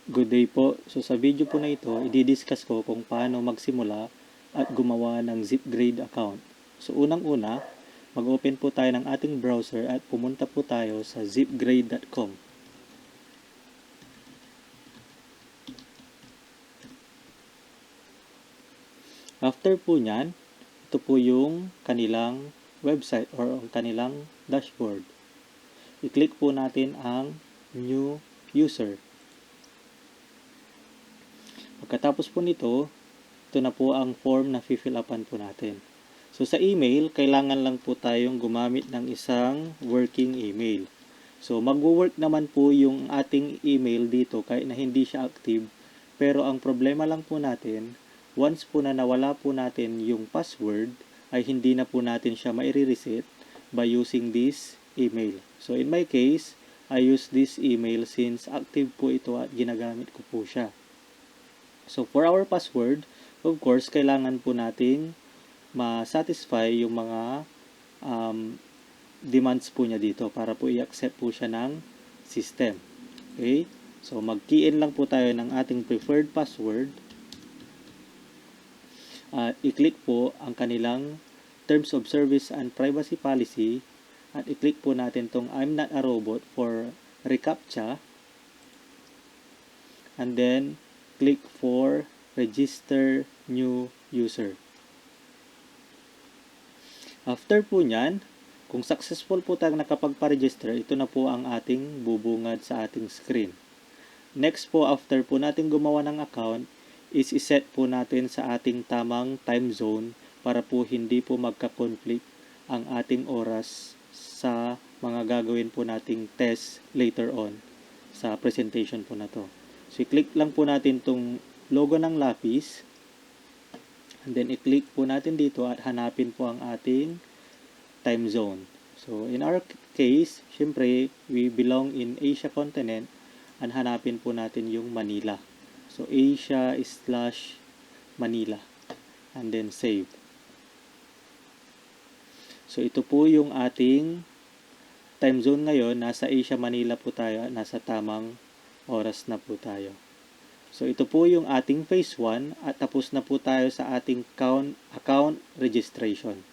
Good day po. So sa video po na ito, i-discuss ko kung paano magsimula at gumawa ng Zipgrade account. So unang-una, mag-open po tayo ng ating browser at pumunta po tayo sa zipgrade.com. After po nyan, ito po yung kanilang website or ang kanilang dashboard. I-click po natin ang New User. Pagkatapos po nito, ito na po ang form na fill upan po natin. So sa email, kailangan lang po tayong gumamit ng isang working email. So magwo-work naman po yung ating email dito kahit na hindi siya active. Pero ang problema lang po natin, once po na nawala po natin yung password, ay hindi na po natin siya mai-reset by using this email. So in my case, I use this email since active po ito at ginagamit ko po siya. So for our password, of course, kailangan po nating ma-satisfy yung mga demands po niya dito para po i-accept po siya ng system. Okay? So mag-key in lang po tayo ng ating preferred password. I-click po ang kanilang Terms of Service and Privacy Policy at i-click po natin tong I'm not a robot for reCAPTCHA and then click for Register New User. After po nyan, kung successful po tayong nakapagpa-register, ito na po ang ating bubungad sa ating screen. Next po, after po natin gumawa ng account, is iset po natin sa ating tamang time zone para po hindi po magka-conflict ang ating oras sa mga gagawin po nating test later on sa presentation po na to. So, i-click lang po natin itong logo ng lapis and then i-click po natin dito at hanapin po ang ating time zone. So, in our case, syempre, we belong in Asia continent and hanapin po natin yung Manila. So, Asia/Manila and then save. So, ito po yung ating time zone ngayon. Nasa Asia, Manila po tayo. Nasa tamang oras na po tayo. So, ito po yung ating phase 1 at tapos na po tayo sa ating account registration.